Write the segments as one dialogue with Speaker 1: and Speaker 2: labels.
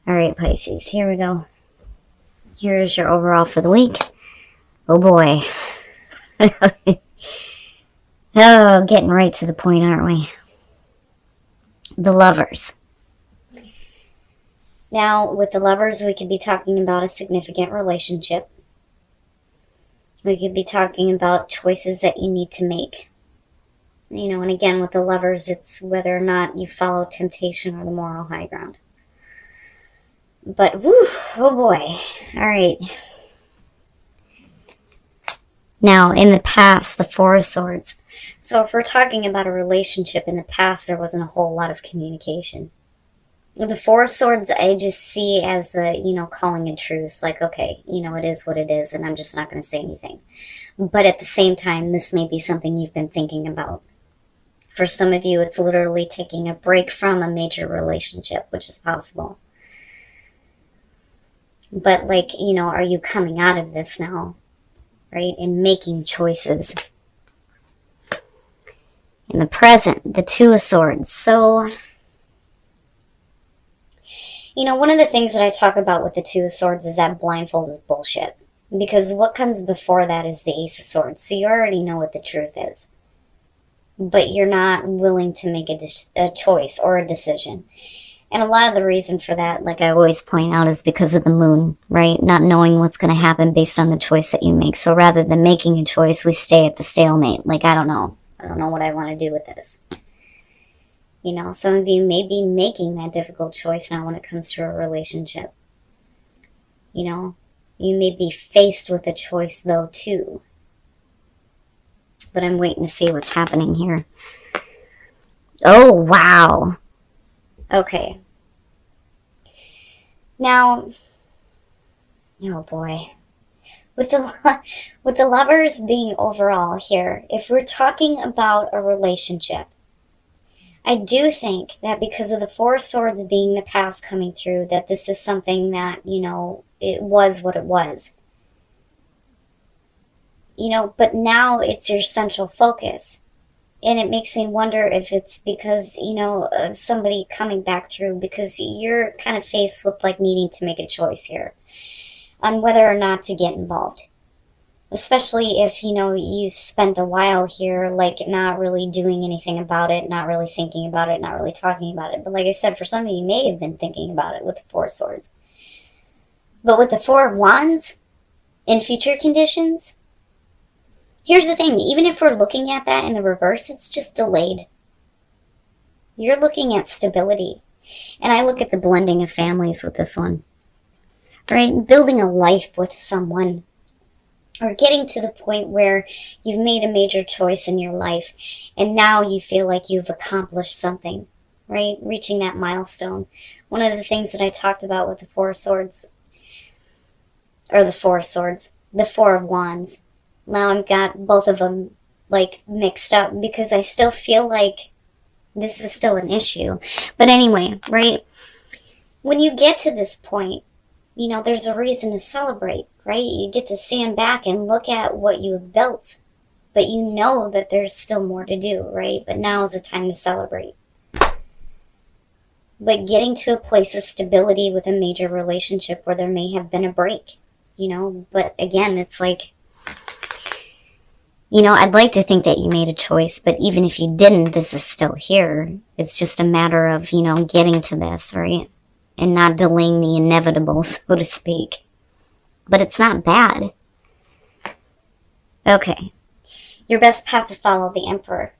Speaker 1: All right, Pisces, here we go. Here's your overall for the week. Oh boy. Oh, getting right to the point, aren't we? The Lovers. Now, with the Lovers, we could be talking about a significant relationship. We could be talking about choices that you need to make. And again, with the Lovers, it's whether or not you follow temptation or the moral high ground. But, whew, oh boy. All right. Now, in the past, the Four of Swords. So if we're talking about a relationship in the past, there wasn't a whole lot of communication. The Four of Swords, I just see as the, calling a truce. Like, okay, it is what it is, and I'm just not going to say anything. But at the same time, this may be something you've been thinking about. For some of you, it's literally taking a break from a major relationship, which is possible. But, are you coming out of this now? Right? And making choices. In the present, the Two of Swords. So, one of the things that I talk about with the Two of Swords is that blindfold is bullshit. Because what comes before that is the Ace of Swords. So you already know what the truth is. But you're not willing to make a choice or a decision. And a lot of the reason for that, like I always point out, is because of the moon, right? Not knowing what's going to happen based on the choice that you make. So rather than making a choice, we stay at the stalemate. Like, I don't know. I don't know what I want to do with this. Some of you may be making that difficult choice now when it comes to a relationship. You may be faced with a choice, though, too. But I'm waiting to see what's happening here. Oh, wow. Okay. Now, oh boy. With the Lovers being overall here, if we're talking about a relationship, I do think that because of the Four of Swords being the past coming through, that this is something that, it was what it was. But now it's your central focus. And it makes me wonder if it's because, of somebody coming back through, because you're kind of faced with needing to make a choice here on whether or not to get involved. Especially if, you spent a while here, not really doing anything about it, not really thinking about it, not really talking about it. But like I said, for some of you may have been thinking about it with the Four of Swords. But with the Four of Wands, in future conditions, here's the thing, even if we're looking at that in the reverse, it's just delayed. You're looking at stability. And I look at the blending of families with this one. Right? Building a life with someone. Or getting to the point where you've made a major choice in your life. And now you feel like you've accomplished something. Right? Reaching that milestone. One of the things that I talked about with the Four of Swords. Or the Four of Swords. The Four of Wands. Now I've got both of them mixed up because I still feel like this is still an issue. But anyway, right? When you get to this point, there's a reason to celebrate, right? You get to stand back and look at what you have built. But you know that there's still more to do, right? But now is the time to celebrate. But getting to a place of stability with a major relationship where there may have been a break, But again, it's I'd like to think that you made a choice, but even if you didn't, this is still here. It's just a matter of, getting to this, right? And not delaying the inevitable, so to speak. But it's not bad. Okay. Your best path to follow, the Emperor.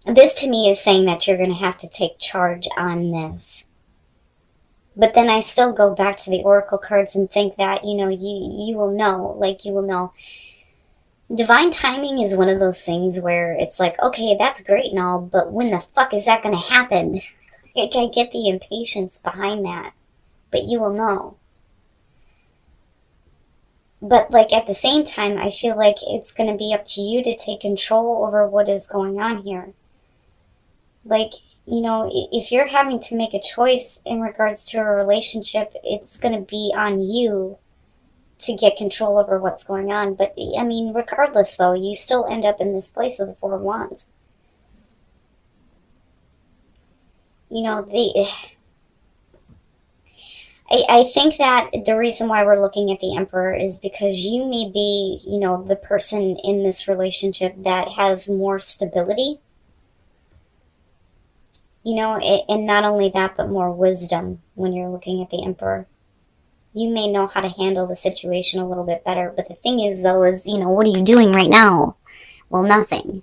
Speaker 1: This to me is saying that you're going to have to take charge on this. But then I still go back to the Oracle cards and think that, you will know, you will know. Divine timing is one of those things where it's okay, that's great and all, but when the fuck is that going to happen? I get the impatience behind that, but you will know. But at the same time, I feel like it's going to be up to you to take control over what is going on here. If you're having to make a choice in regards to a relationship, it's going to be on you to get control over what's going on. But, regardless, though, you still end up in this place of the Four of Wands. I think that the reason why we're looking at the Emperor is because you may be, the person in this relationship that has more stability, and not only that, but more wisdom when you're looking at the Emperor. You may know how to handle the situation a little bit better, but the thing is, though, is, what are you doing right now? Well, nothing.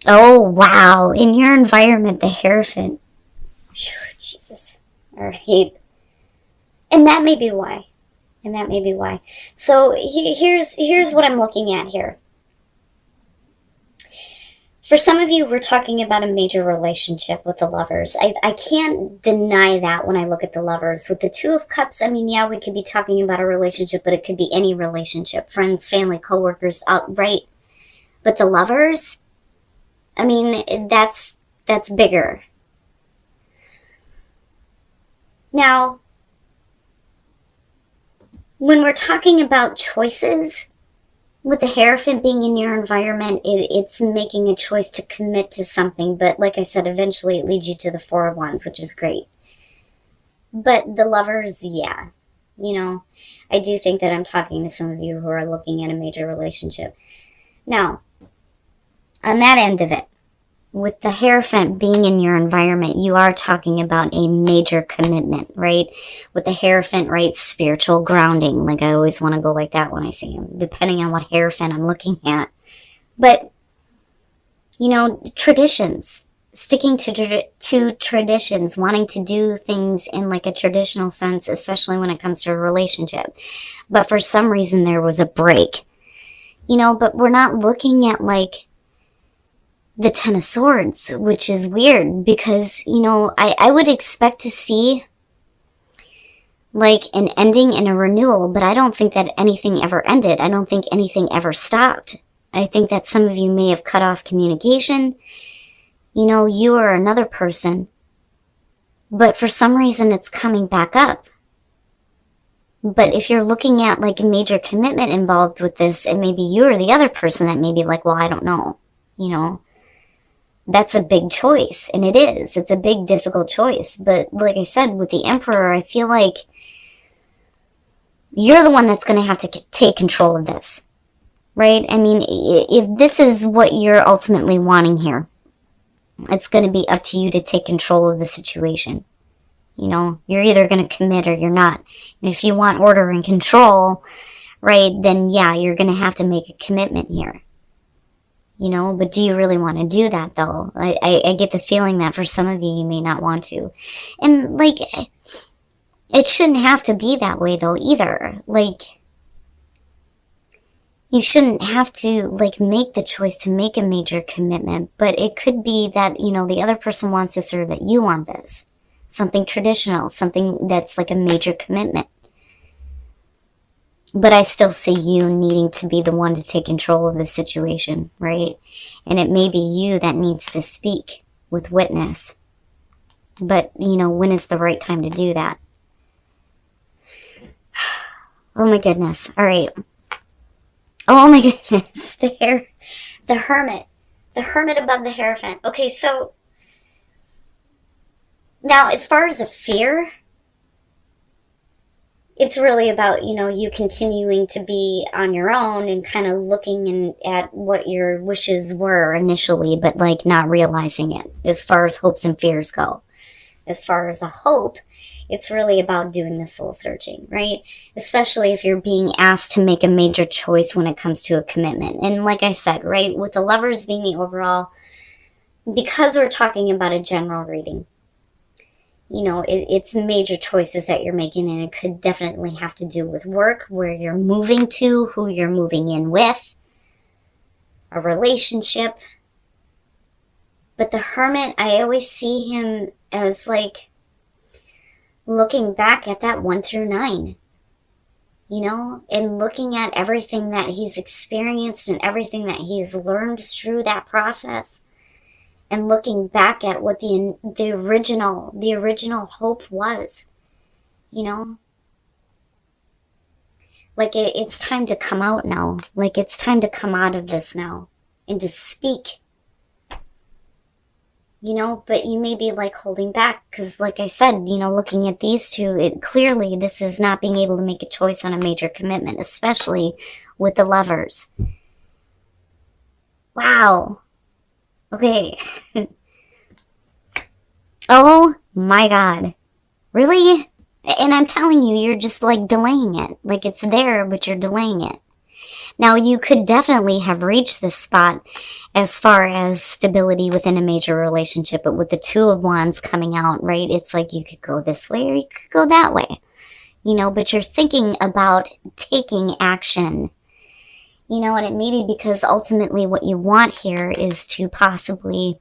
Speaker 1: Oh, wow. In your environment, the Hierophant. Phew, Jesus. All right. And that may be why. So here's what I'm looking at here. For some of you, we're talking about a major relationship with the Lovers. I can't deny that when I look at the Lovers. With the Two of Cups, I mean, yeah, we could be talking about a relationship, but it could be any relationship. Friends, family, coworkers, right? But the Lovers, I mean, that's bigger. Now, when we're talking about choices, with the Hierophant being in your environment, it's making a choice to commit to something. But like I said, eventually it leads you to the Four of Wands, which is great. But the Lovers, yeah. I do think that I'm talking to some of you who are looking at a major relationship. Now, on that end of it, with the Hierophant being in your environment, you are talking about a major commitment, right? With the Hierophant, right, spiritual grounding. Like, I always want to go like that when I see him, depending on what Hierophant I'm looking at. But, traditions. Sticking to traditions, wanting to do things in like a traditional sense, especially when it comes to a relationship. But for some reason, there was a break. But we're not looking at like the Ten of Swords, which is weird because, I would expect to see like an ending and a renewal, but I don't think that anything ever ended. I don't think anything ever stopped. I think that some of you may have cut off communication, you or another person, but for some reason it's coming back up. But if you're looking at like a major commitment involved with this, it may be you or the other person that may be like, well, I don't know, That's a big choice, and it is. It's a big, difficult choice. But like I said, with the Emperor, I feel like you're the one that's going to have to take control of this, right? I mean, if this is what you're ultimately wanting here, it's going to be up to you to take control of the situation. You're either going to commit or you're not. And if you want order and control, right, then yeah, you're going to have to make a commitment here. But do you really want to do that, though? I get the feeling that for some of you, you may not want to. And, like, it shouldn't have to be that way, though, either. Like, you shouldn't have to, like, make the choice to make a major commitment. But it could be that, the other person wants this or that you want this. Something traditional, something that's like a major commitment. But I still see you needing to be the one to take control of the situation, right? And it may be you that needs to speak with witness. But, when is the right time to do that? Oh my goodness. All right. Oh my goodness. The Hermit. The Hermit above the Hierophant. Okay, so now as far as the fear, it's really about, you continuing to be on your own and kind of looking at what your wishes were initially, but like not realizing it as far as hopes and fears go. As far as a hope, it's really about doing the soul searching, right? Especially if you're being asked to make a major choice when it comes to a commitment. And like I said, right, with the Lovers being the overall, because we're talking about a general reading, it's major choices that you're making, and it could definitely have to do with work, where you're moving to, who you're moving in with, a relationship. But the Hermit, I always see him as like looking back at that 1 through 9, and looking at everything that he's experienced and everything that he's learned through that process. And looking back at what the original hope was, like it's time to come out now. Like it's time to come out of this now and to speak but you may be like holding back because, like I said, looking at these two, it clearly this is not being able to make a choice on a major commitment, especially with the Lovers. Wow. Okay. Oh my God. Really? And I'm telling you, you're just like delaying it. Like it's there, but you're delaying it. Now, you could definitely have reached this spot as far as stability within a major relationship, but with the Two of Wands coming out, right, it's like you could go this way or you could go that way, but you're thinking about taking action, and it may be because ultimately what you want here is to possibly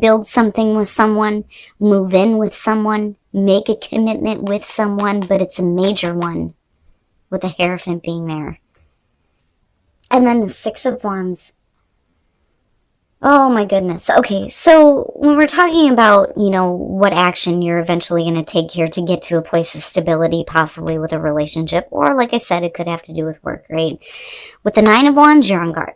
Speaker 1: build something with someone, move in with someone, make a commitment with someone, but it's a major one with the Hierophant being there. And then the Six of Wands. Oh my goodness. Okay, so when we're talking about, what action you're eventually going to take here to get to a place of stability, possibly with a relationship, or like I said, it could have to do with work, right? With the Nine of Wands, you're on guard.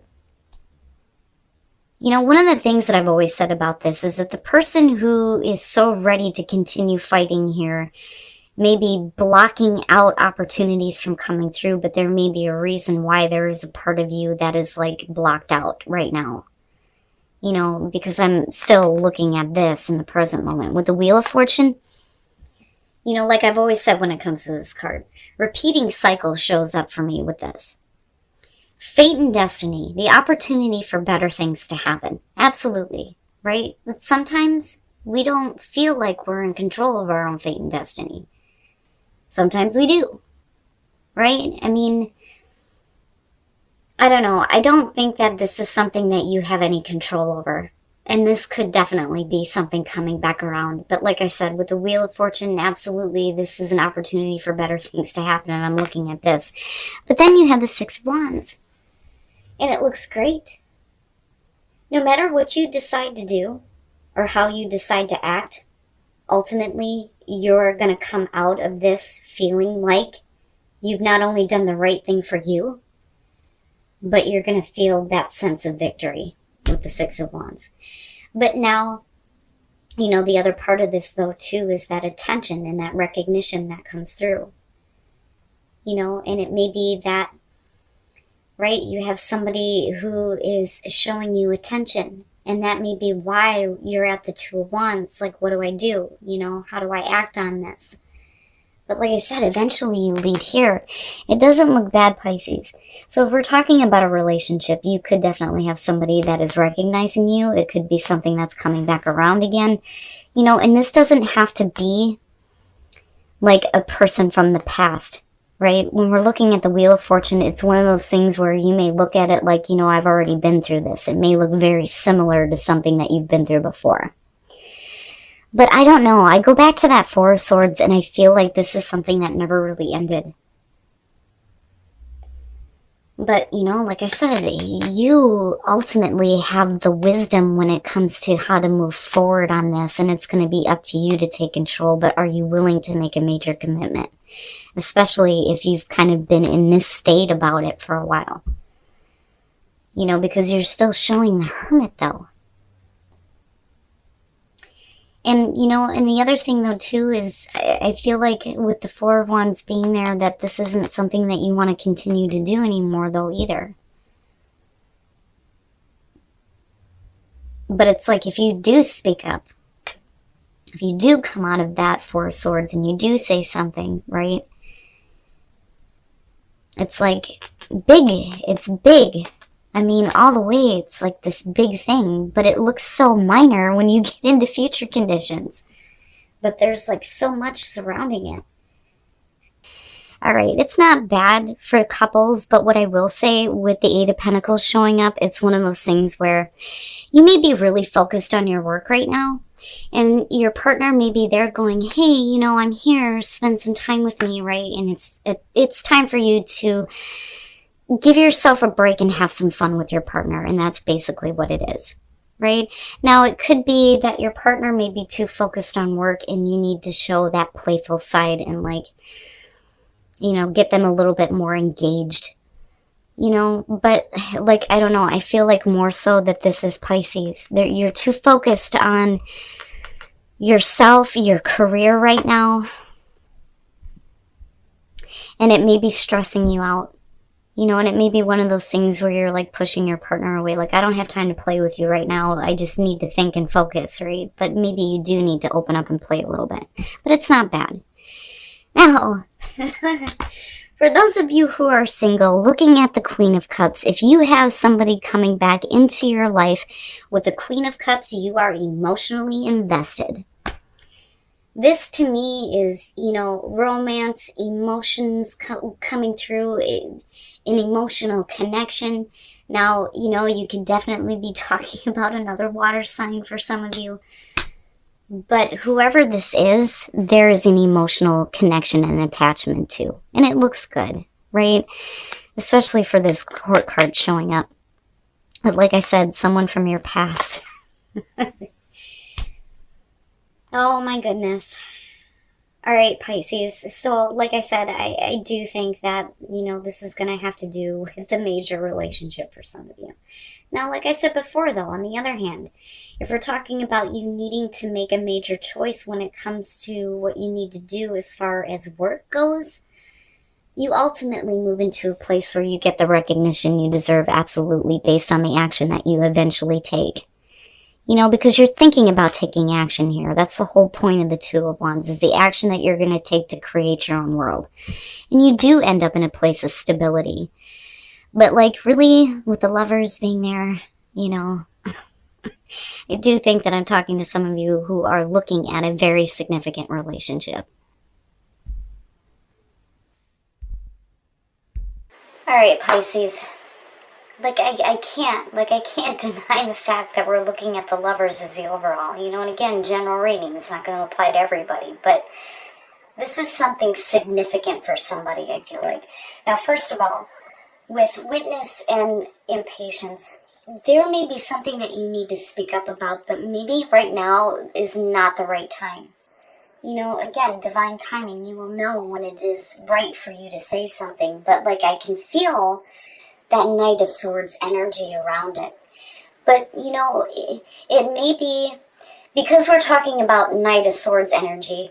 Speaker 1: One of the things that I've always said about this is that the person who is so ready to continue fighting here may be blocking out opportunities from coming through, but there may be a reason why there is a part of you that is like blocked out right now. Because I'm still looking at this in the present moment. With the Wheel of Fortune, like I've always said when it comes to this card, repeating cycle shows up for me with this. Fate and destiny, the opportunity for better things to happen. Absolutely, right? But sometimes we don't feel like we're in control of our own fate and destiny. Sometimes we do, right? I mean, I don't know. I don't think that this is something that you have any control over. And this could definitely be something coming back around. But like I said, with the Wheel of Fortune, absolutely, this is an opportunity for better things to happen. And I'm looking at this. But then you have the Six of Wands. And it looks great. No matter what you decide to do or how you decide to act, ultimately, you're going to come out of this feeling like you've not only done the right thing for you, but you're going to feel that sense of victory with the Six of Wands. But now, the other part of this, though, too, is that attention and that recognition that comes through. And it may be that, right, you have somebody who is showing you attention. And that may be why you're at the Two of Wands. Like, what do I do? How do I act on this? But like I said, eventually you lead here. It doesn't look bad, Pisces. So if we're talking about a relationship, you could definitely have somebody that is recognizing you. It could be something that's coming back around again. And this doesn't have to be like a person from the past, right? When we're looking at the Wheel of Fortune, it's one of those things where you may look at it like, I've already been through this. It may look very similar to something that you've been through before. But I don't know. I go back to that Four of Swords and I feel like this is something that never really ended. But, like I said, you ultimately have the wisdom when it comes to how to move forward on this. And it's going to be up to you to take control. But are you willing to make a major commitment? Especially if you've kind of been in this state about it for a while. Because you're still showing the Hermit, though. And, and the other thing, though, too, is I feel like with the Four of Wands being there, that this isn't something that you want to continue to do anymore, though, either. But it's like if you do speak up, if you do come out of that Four of Swords and you do say something, right? It's like big. It's big. I mean, all the way, it's like this big thing, but it looks so minor when you get into future conditions. But there's like so much surrounding it. All right, it's not bad for couples, but what I will say with the Eight of Pentacles showing up, it's one of those things where you may be really focused on your work right now, and your partner may be there going, hey, I'm here, spend some time with me, right? And it's time for you to give yourself a break and have some fun with your partner, and that's basically what it is, right? Now, it could be that your partner may be too focused on work and you need to show that playful side and, like, get them a little bit more engaged, You know, but like, I don't know, I feel like more so that this is Pisces. You're too focused on yourself, your career right now, and it may be stressing you out. You know, and it may be one of those things where you're like pushing your partner away. Like, I don't have time to play with you right now. I just need to think and focus, right? But maybe you do need to open up and play a little bit. But it's not bad. Now, for those of you who are single, looking at the Queen of Cups, if you have somebody coming back into your life with the Queen of Cups, you are emotionally invested. This to me is, you know, romance, emotions coming through, an emotional connection. Now, you know, you could definitely be talking about another water sign for some of you. But whoever this is, there is an emotional connection and attachment to. And it looks good, right? Especially for this court card showing up. But like I said, someone from your past. Oh my goodness. All right, Pisces. So, like I said, I do think that, you know, this is going to have to do with a major relationship for some of you. Now, like I said before, though, on the other hand, if we're talking about you needing to make a major choice when it comes to what you need to do as far as work goes, you ultimately move into a place where you get the recognition you deserve absolutely based on the action that you eventually take. You know, because you're thinking about taking action here. That's the whole point of the Two of Wands, is the action that you're going to take to create your own world. And you do end up in a place of stability. But like, really, with the Lovers being there, you know, I do think that I'm talking to some of you who are looking at a very significant relationship. All right, Pisces. I can't deny the fact that we're looking at the Lovers as the overall, you know, and again, general reading is not going to apply to everybody, but this is something significant for somebody, I feel like. Now, first of all, with witness and impatience, there may be something that you need to speak up about, but maybe right now is not the right time. You know, again, divine timing, you will know when it is right for you to say something, but like, I can feel that Knight of Swords energy around it. But, you know, it may be, because we're talking about Knight of Swords energy,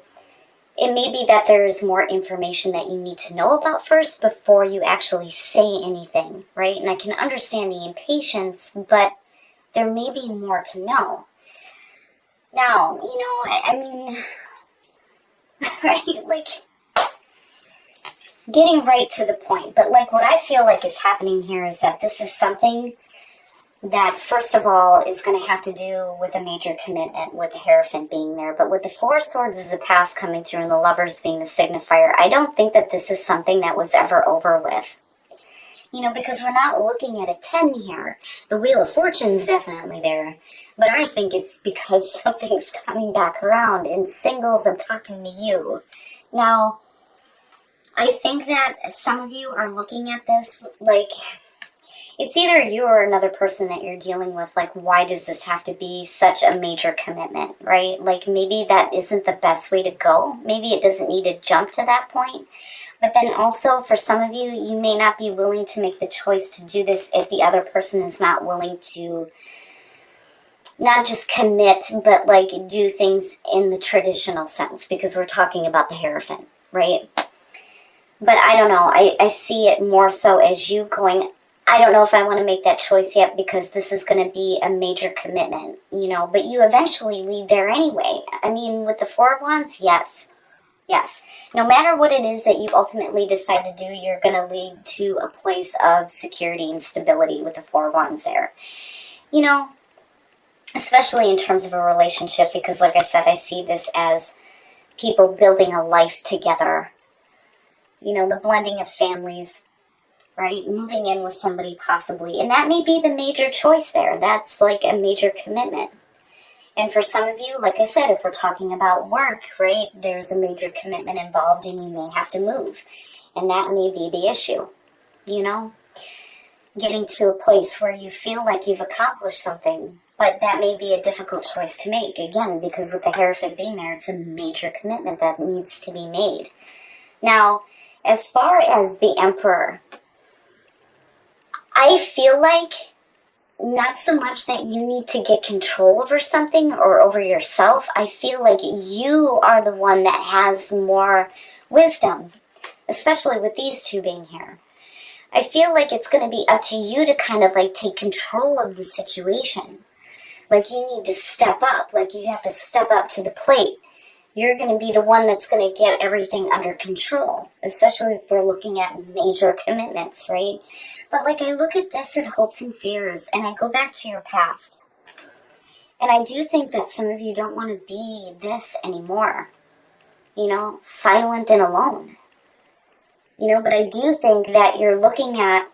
Speaker 1: it may be that there is more information that you need to know about first before you actually say anything, right? And I can understand the impatience, but there may be more to know. Now, you know, I mean, right, like, getting right to the point, but like, what I feel like is happening here is that this is something that, first of all, is going to have to do with a major commitment, with the Hierophant being there. But with the Four of Swords as the past coming through and the Lovers being the signifier, I don't think that this is something that was ever over with. You know, because we're not looking at a 10 here. The Wheel of Fortune's definitely there. But I think it's because something's coming back around. In singles, I'm talking to you. Now, I think that some of you are looking at this like, it's either you or another person that you're dealing with. Like, why does this have to be such a major commitment, right? Like, maybe that isn't the best way to go. Maybe it doesn't need to jump to that point. But then also, for some of you, you may not be willing to make the choice to do this if the other person is not willing to not just commit, but like do things in the traditional sense, because we're talking about the Hierophant, right? But I don't know, I see it more so as you going, I don't know if I want to make that choice yet because this is going to be a major commitment, you know, but you eventually lead there anyway. I mean, with the Four of Wands, yes. Yes. No matter what it is that you ultimately decide to do, you're going to lead to a place of security and stability with the Four of Wands there. You know, especially in terms of a relationship, because like I said, I see this as people building a life together. You know, the blending of families, right? Moving in with somebody possibly. And that may be the major choice there. That's like a major commitment. And for some of you, like I said, if we're talking about work, right, there's a major commitment involved and you may have to move. And that may be the issue, you know? Getting to a place where you feel like you've accomplished something, but that may be a difficult choice to make. Again, because with the Hierophant being there, it's a major commitment that needs to be made. Now, as far as the Emperor, I feel like not so much that you need to get control over something or over yourself. I feel like you are the one that has more wisdom, especially with these two being here. I feel like it's going to be up to you to kind of like take control of the situation. Like you need to step up, like you have to step up to the plate. You're going to be the one that's going to get everything under control, especially if we're looking at major commitments, right? But like I look at this in hopes and fears, and I go back to your past. And I do think that some of you don't want to be this anymore. You know, silent and alone. You know, but I do think that you're looking at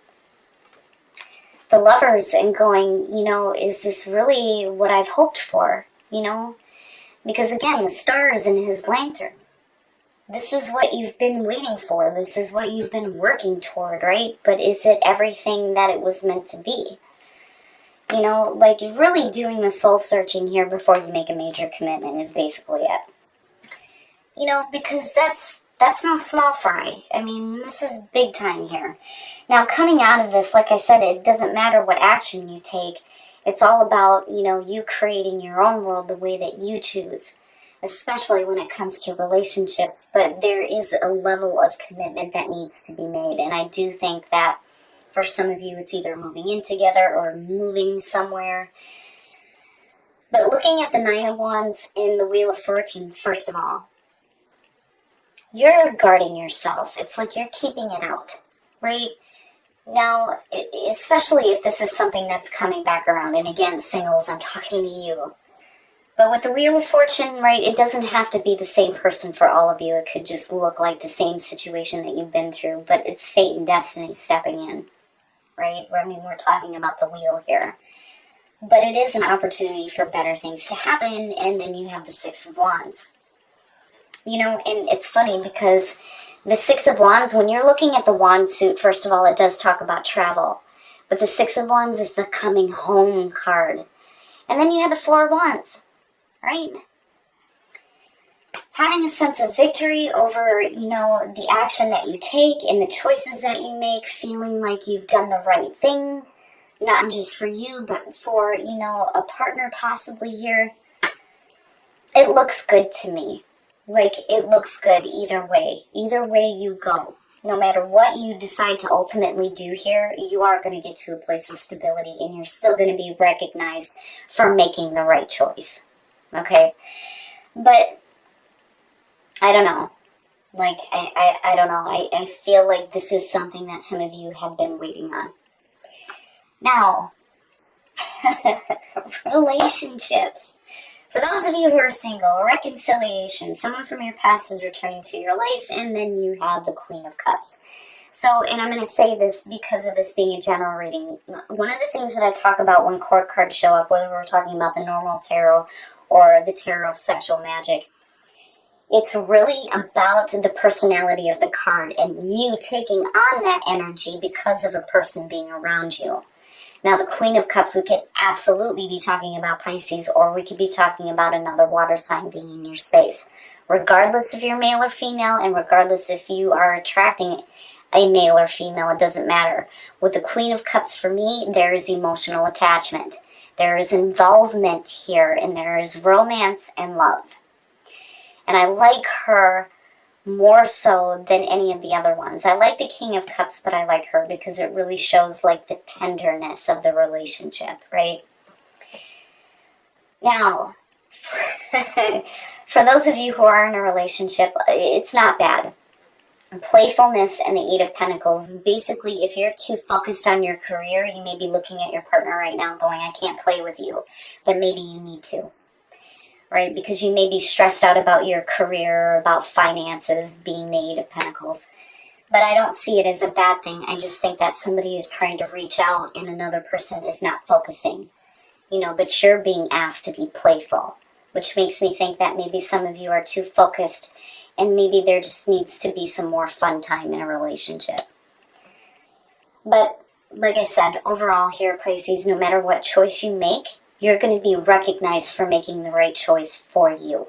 Speaker 1: the lovers and going, you know, is this really what I've hoped for? You know, because again, the star is in his lantern. This is what you've been waiting for. This is what you've been working toward, right? But is it everything that it was meant to be? You know, like really doing the soul searching here before you make a major commitment is basically it. You know, because that's no small fry. I mean, this is big time here. Now, coming out of this, like I said, it doesn't matter what action you take. It's all about, you know, you creating your own world the way that you choose, especially when it comes to relationships. But there is a level of commitment that needs to be made. And I do think that for some of you, it's either moving in together or moving somewhere. But looking at the Nine of Wands in the Wheel of Fortune, first of all, you're guarding yourself. It's like you're keeping it out, right? Now, especially if this is something that's coming back around, and again, singles, I'm talking to you. But with the Wheel of Fortune, right, it doesn't have to be the same person for all of you. It could just look like the same situation that you've been through, but it's fate and destiny stepping in, right? I mean, we're talking about the wheel here. But it is an opportunity for better things to happen, and then you have the Six of Wands. You know, and it's funny because the Six of Wands, when you're looking at the wand suit, first of all, it does talk about travel. But the Six of Wands is the coming home card. And then you have the Four of Wands, right? Having a sense of victory over, you know, the action that you take and the choices that you make, feeling like you've done the right thing, not just for you, but for, you know, a partner possibly here. It looks good to me. Like, it looks good either way. Either way you go. No matter what you decide to ultimately do here, you are going to get to a place of stability, and you're still going to be recognized for making the right choice. Okay? But, I don't know. Like, I don't know. I feel like this is something that some of you have been waiting on. Now, relationships. For those of you who are single, reconciliation, someone from your past is returning to your life, and then you have the Queen of Cups. So, and I'm going to say this because of this being a general reading. One of the things that I talk about when court cards show up, whether we're talking about the normal tarot or the tarot of sexual magic, it's really about the personality of the card and you taking on that energy because of a person being around you. Now, the Queen of Cups, we could absolutely be talking about Pisces, or we could be talking about another water sign being in your space. Regardless if you're male or female, and regardless if you are attracting a male or female, it doesn't matter. With the Queen of Cups, for me, there is emotional attachment. There is involvement here, and there is romance and love. And I like her more so than any of the other ones. I like the King of Cups, but I like her because it really shows like the tenderness of the relationship, right? Now, for those of you who are in a relationship, it's not bad. Playfulness and the Eight of Pentacles. Basically, if you're too focused on your career, you may be looking at your partner right now going, I can't play with you, but maybe you need to. Right? Because you may be stressed out about your career, about finances, being the Eight of Pentacles. But I don't see it as a bad thing. I just think that somebody is trying to reach out and another person is not focusing. You know, but you're being asked to be playful, which makes me think that maybe some of you are too focused and maybe there just needs to be some more fun time in a relationship. But like I said, overall here, Pisces, no matter what choice you make, you're going to be recognized for making the right choice for you.